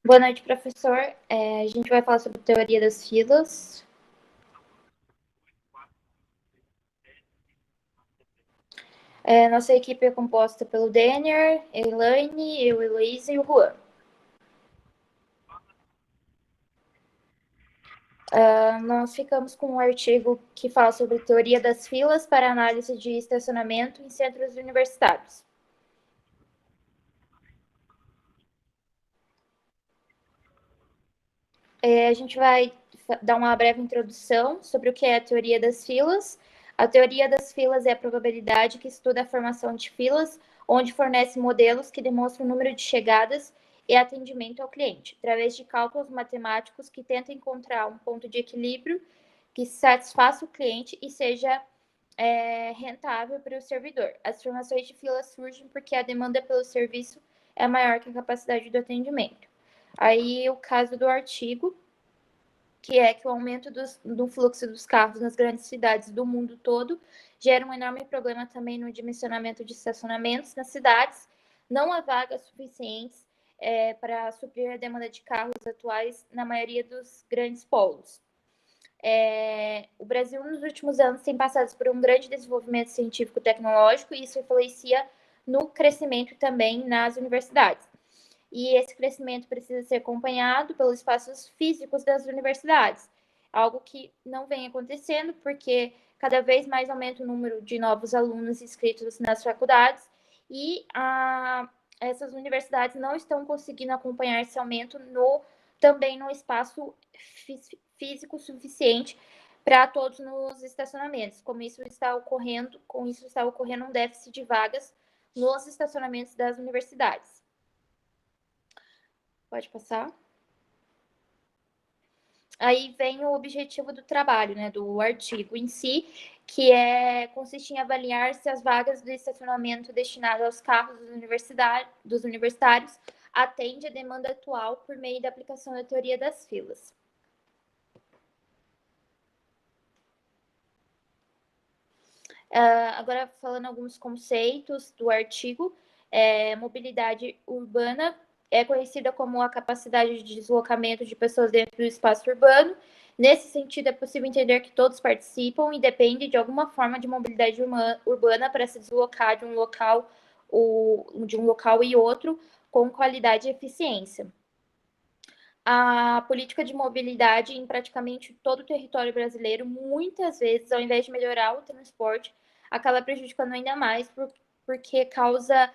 Boa noite, professor. A gente vai falar sobre teoria das filas. Nossa equipe é composta pelo Daniel, Elaine, eu, Heloísa e o Juan. Nós ficamos com um artigo que fala sobre teoria das filas para análise de estacionamento em centros universitários. A gente vai dar uma breve introdução sobre o que é a teoria das filas. A teoria das filas é a probabilidade que estuda a formação de filas, onde fornece modelos que demonstram o número de chegadas e atendimento ao cliente, através de cálculos matemáticos que tentam encontrar um ponto de equilíbrio que satisfaça o cliente e seja rentável para o servidor. As formações de filas surgem porque a demanda pelo serviço é maior que a capacidade do atendimento. Aí, o caso do artigo, que é que o aumento do fluxo dos carros nas grandes cidades do mundo todo gera um enorme problema também no dimensionamento de estacionamentos nas cidades. Não há vagas suficientes para suprir a demanda de carros atuais na maioria dos grandes polos. O Brasil, nos últimos anos, tem passado por um grande desenvolvimento científico-tecnológico e isso influencia no crescimento também nas universidades. E esse crescimento precisa ser acompanhado pelos espaços físicos das universidades, algo que não vem acontecendo porque cada vez mais aumenta o número de novos alunos inscritos nas faculdades e essas universidades não estão conseguindo acompanhar esse aumento também no espaço físico suficiente para todos nos estacionamentos. Com isso está ocorrendo um déficit de vagas nos estacionamentos das universidades. Pode passar. Aí vem o objetivo do trabalho, né, do artigo em si, que consiste em avaliar se as vagas do estacionamento destinadas aos carros dos universitários atende a demanda atual por meio da aplicação da teoria das filas. Agora, falando alguns conceitos do artigo, mobilidade urbana é conhecida como a capacidade de deslocamento de pessoas dentro do espaço urbano. Nesse sentido, é possível entender que todos participam e dependem de alguma forma de mobilidade urbana para se deslocar de um local e outro com qualidade e eficiência. A política de mobilidade em praticamente todo o território brasileiro, muitas vezes, ao invés de melhorar o transporte, acaba prejudicando ainda mais porque causa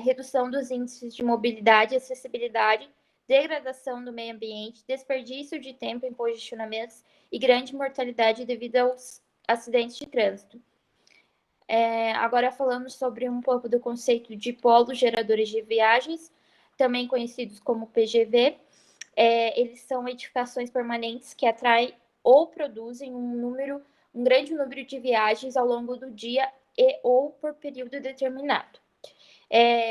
redução dos índices de mobilidade e acessibilidade, degradação do meio ambiente, desperdício de tempo em congestionamentos e grande mortalidade devido aos acidentes de trânsito. Agora falando sobre um pouco do conceito de polos geradores de viagens, também conhecidos como PGV. Eles são edificações permanentes que atraem ou produzem um grande número de viagens ao longo do dia ou por período determinado,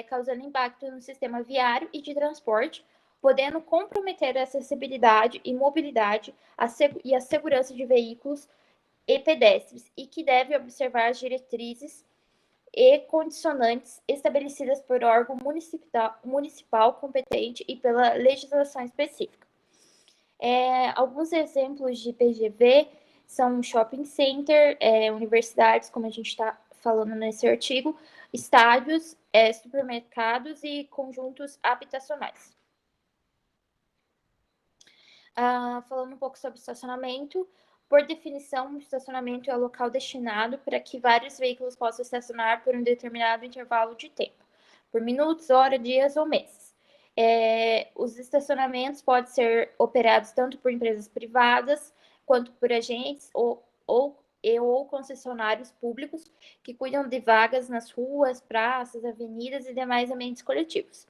causando impacto no sistema viário e de transporte, podendo comprometer a acessibilidade e mobilidade e a segurança de veículos e pedestres, e que deve observar as diretrizes e condicionantes estabelecidas por órgão municipal competente e pela legislação específica. Alguns exemplos de PGV são shopping center, universidades, como a gente está falando nesse artigo, estádios, supermercados e conjuntos habitacionais. Falando um pouco sobre estacionamento, por definição, o estacionamento é o local destinado para que vários veículos possam estacionar por um determinado intervalo de tempo, por minutos, horas, dias ou meses. Os estacionamentos podem ser operados tanto por empresas privadas quanto por agentes ou concessionários públicos que cuidam de vagas nas ruas, praças, avenidas e demais ambientes coletivos.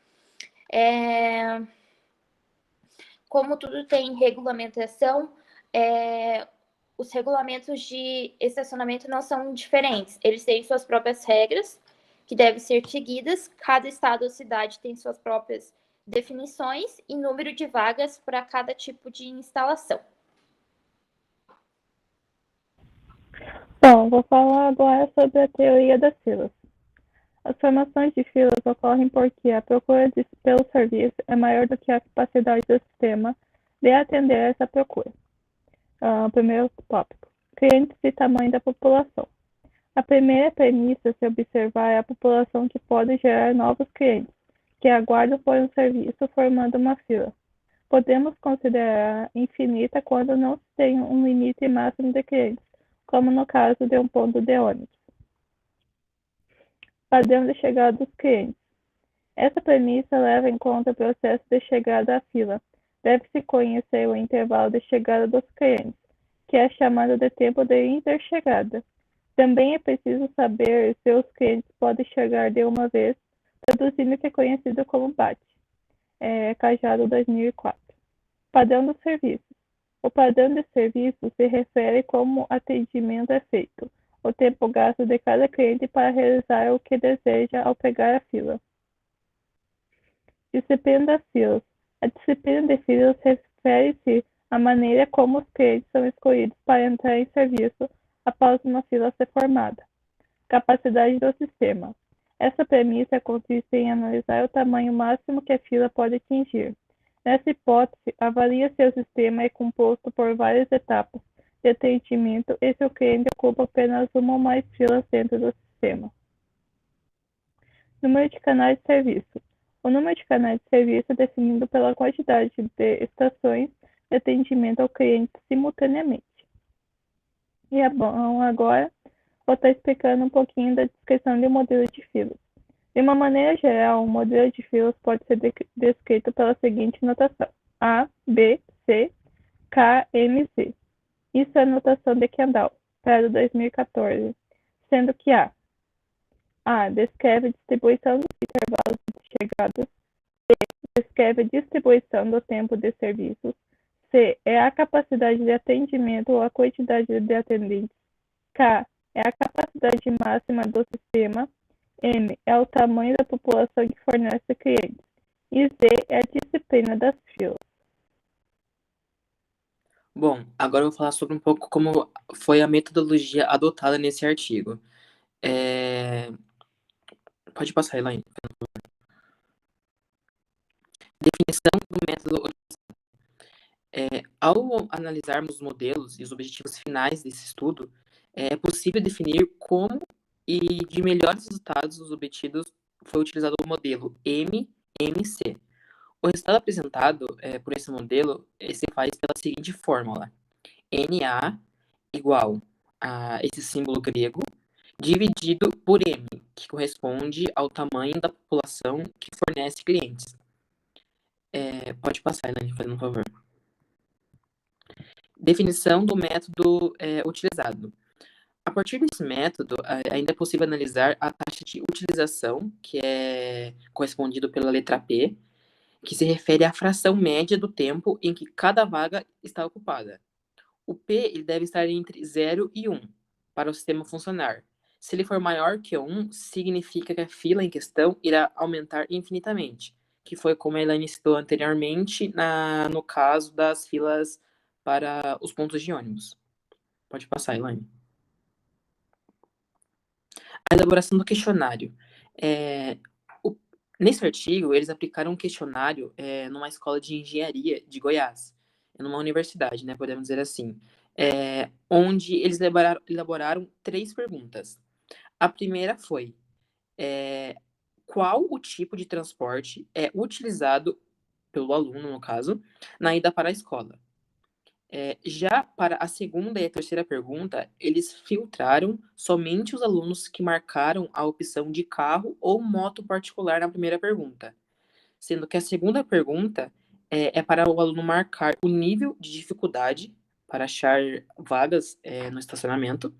Como tudo tem regulamentação, os regulamentos de estacionamento não são diferentes. Eles têm suas próprias regras que devem ser seguidas. Cada estado ou cidade tem suas próprias definições e número de vagas para cada tipo de instalação. Bom, vou falar agora sobre a teoria das filas. As formações de filas ocorrem porque a procura pelo serviço é maior do que a capacidade do sistema de atender a essa procura. Primeiro tópico: clientes e tamanho da população. A primeira premissa a se observar é a população que pode gerar novos clientes, que aguardam por um serviço formando uma fila. Podemos considerar infinita quando não se tem um limite máximo de clientes, como no caso de um ponto de ônibus. Padrão de chegada dos clientes. Essa premissa leva em conta o processo de chegada à fila. Deve-se conhecer o intervalo de chegada dos clientes, que é chamado de tempo de interchegada. Também é preciso saber se os clientes podem chegar de uma vez, traduzindo o que é conhecido como BAT, Cajado 2004. Padrão dos serviços. O padrão de serviço se refere como o atendimento é feito, o tempo gasto de cada cliente para realizar o que deseja ao pegar a fila. Disciplina das filas. A disciplina de filas refere-se à maneira como os clientes são escolhidos para entrar em serviço após uma fila ser formada. Capacidade do sistema. Essa premissa consiste em analisar o tamanho máximo que a fila pode atingir. Nessa hipótese, avalia se o sistema é composto por várias etapas de atendimento e se o cliente ocupa apenas uma ou mais filas dentro do sistema. Número de canais de serviço. O número de canais de serviço é definido pela quantidade de estações de atendimento ao cliente simultaneamente. E é bom agora vou estar explicando um pouquinho da descrição de um modelo de filas. De uma maneira geral, um modelo de filas pode ser descrito pela seguinte notação: A, B, C, K, M, Z. Isso é a notação de Kendall, para 2014, sendo que A descreve a distribuição dos intervalos de chegadas. B descreve a distribuição do tempo de serviços. C é a capacidade de atendimento ou a quantidade de atendentes. K é a capacidade máxima do sistema. M é o tamanho da população que fornece clientes. E Z é a disciplina das filas. Bom, agora eu vou falar sobre um pouco como foi a metodologia adotada nesse artigo. Pode passar, Elaine. Definição do método. Ao analisarmos os modelos e os objetivos finais desse estudo, é possível definir como e de melhores resultados os obtidos foi utilizado o modelo MMC. O resultado apresentado por esse modelo se faz pela seguinte fórmula: NA igual a esse símbolo grego dividido por M, que corresponde ao tamanho da população que fornece clientes. Pode passar, Elaine, fazendo um favor. Definição do método utilizado. A partir desse método, ainda é possível analisar a taxa de utilização, que é correspondido pela letra P, que se refere à fração média do tempo em que cada vaga está ocupada. O P ele deve estar entre 0 e 1 para o sistema funcionar. Se ele for maior que 1, significa que a fila em questão irá aumentar infinitamente, que foi como a Elaine citou anteriormente no caso das filas para os pontos de ônibus. Pode passar, Elaine. A elaboração do questionário. Nesse artigo, eles aplicaram um questionário numa escola de engenharia de Goiás, numa universidade, né, podemos dizer assim, onde eles elaboraram 3 perguntas. A primeira foi, qual o tipo de transporte é utilizado pelo aluno, no caso, na ida para a escola? Já para a segunda e a terceira pergunta, eles filtraram somente os alunos que marcaram a opção de carro ou moto particular na primeira pergunta, sendo que a segunda pergunta é para o aluno marcar o nível de dificuldade para achar vagas no estacionamento,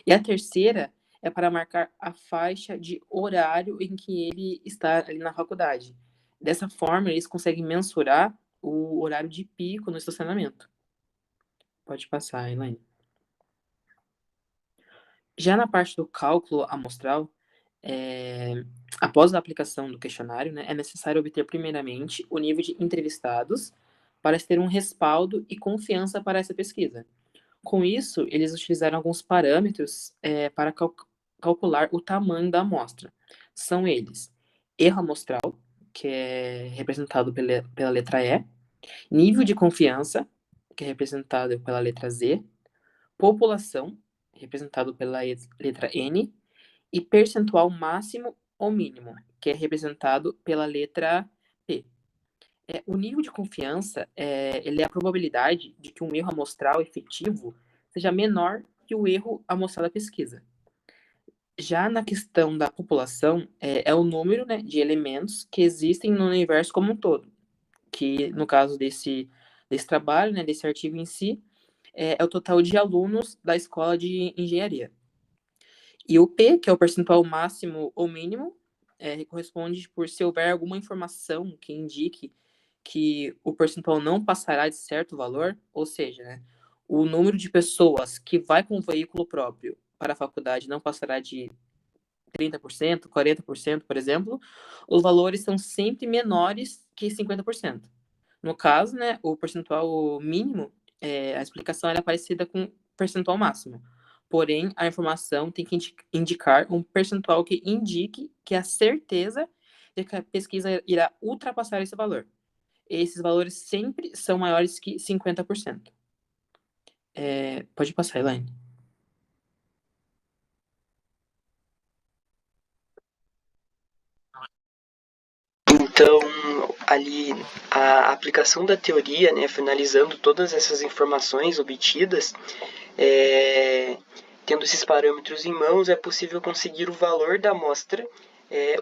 e a terceira é para marcar a faixa de horário em que ele está ali na faculdade. Dessa forma, eles conseguem mensurar o horário de pico no estacionamento. Pode passar, Elaine. Já na parte do cálculo amostral, após a aplicação do questionário, né, é necessário obter primeiramente o nível de entrevistados para ter um respaldo e confiança para essa pesquisa. Com isso, eles utilizaram alguns parâmetros para calcular o tamanho da amostra, são eles: erro amostral, que é representado pela letra E, nível de confiança, que é representado pela letra Z, população, representado pela letra N, e percentual máximo ou mínimo, que é representado pela letra P. O nível de confiança ele é a probabilidade de que um erro amostral efetivo seja menor que o erro amostral da pesquisa. Já na questão da população, é o número, né, de elementos que existem no universo como um todo, que no caso desse trabalho, né, desse artigo em si, é o total de alunos da escola de engenharia. E o P, que é o percentual máximo ou mínimo, corresponde por se houver alguma informação que indique que o percentual não passará de certo valor, ou seja, né, o número de pessoas que vai com o veículo próprio para a faculdade não passará de 30%, 40%, por exemplo, os valores são sempre menores que 50%. No caso, né, o percentual mínimo, a explicação é parecida com o percentual máximo. Porém, a informação tem que indicar um percentual que indique que a certeza de que a pesquisa irá ultrapassar esse valor. Esses valores sempre são maiores que 50%. Pode passar, Elaine. Então, ali, a aplicação da teoria, né, finalizando todas essas informações obtidas, tendo esses parâmetros em mãos, é possível conseguir o valor da amostra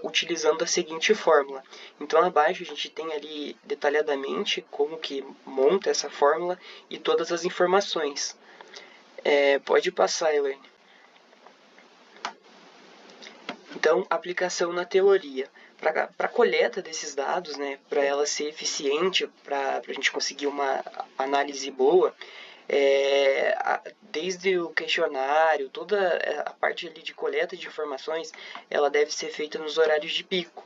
utilizando a seguinte fórmula. Então, abaixo a gente tem ali detalhadamente como que monta essa fórmula e todas as informações. Pode passar, Elaine. Então, aplicação na teoria. Para a coleta desses dados, né, para ela ser eficiente, para a gente conseguir uma análise boa, desde o questionário, toda a parte ali de coleta de informações, ela deve ser feita nos horários de pico.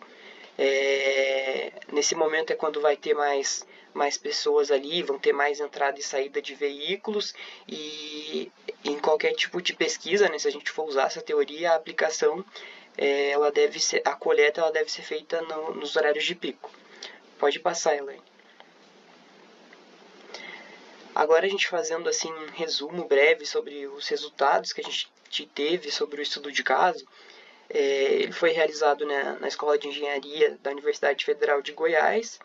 Nesse momento é quando vai ter mais pessoas ali, vão ter mais entrada e saída de veículos, e em qualquer tipo de pesquisa, né, se a gente for usar essa teoria, a aplicação a coleta ela deve ser feita nos horários de pico. Pode passar, Elaine. Agora a gente fazendo assim um resumo breve sobre os resultados que a gente teve sobre o estudo de caso. Ele foi realizado na Escola de Engenharia da Universidade Federal de Goiás.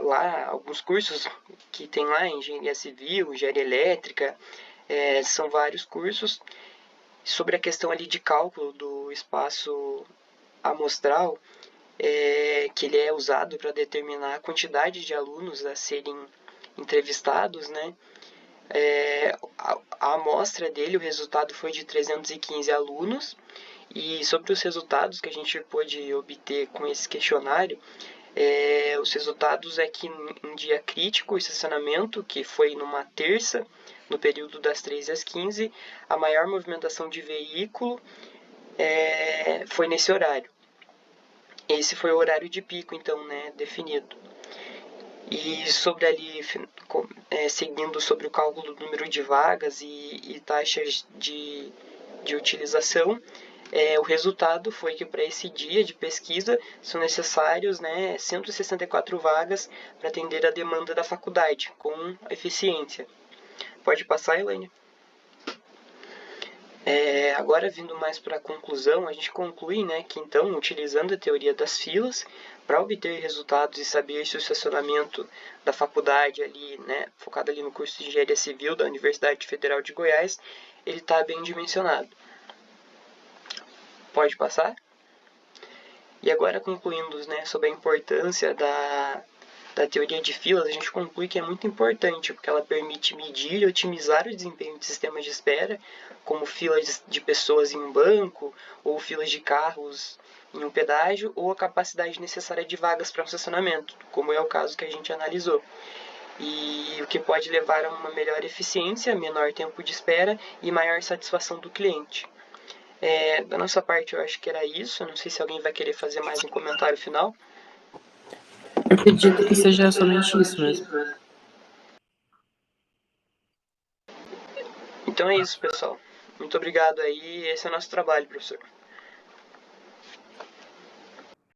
Lá, alguns cursos que tem lá, Engenharia Civil, Engenharia Elétrica, são vários cursos. Sobre a questão ali de cálculo do espaço amostral, que ele é usado para determinar a quantidade de alunos a serem entrevistados, né? A amostra dele, o resultado foi de 315 alunos, e sobre os resultados que a gente pôde obter com esse questionário, os resultados é que em dia crítico, o estacionamento, que foi numa terça, no período das 3 às 15, a maior movimentação de veículo foi nesse horário. Esse foi o horário de pico, então, né, definido. E sobre ali, seguindo sobre o cálculo do número de vagas e taxas de utilização, o resultado foi que para esse dia de pesquisa são necessários 164 vagas para atender a demanda da faculdade, com eficiência. Pode passar, Elaine? Agora, vindo mais para a conclusão, a gente conclui que, então, utilizando a teoria das filas, para obter resultados e saber se o estacionamento da faculdade, ali, focado ali no curso de Engenharia Civil da Universidade Federal de Goiás, ele está bem dimensionado. Pode passar? E agora, concluindo sobre a importância da teoria de filas, a gente conclui que é muito importante, porque ela permite medir e otimizar o desempenho de sistemas de espera, como filas de pessoas em um banco, ou filas de carros em um pedágio, ou a capacidade necessária de vagas para um estacionamento, como é o caso que a gente analisou. E o que pode levar a uma melhor eficiência, menor tempo de espera e maior satisfação do cliente. Da nossa parte, eu acho que era isso. Não sei se alguém vai querer fazer mais um comentário final. Eu acredito que seja somente isso mesmo. Então é isso, pessoal. Muito obrigado aí. Esse é o nosso trabalho, professor.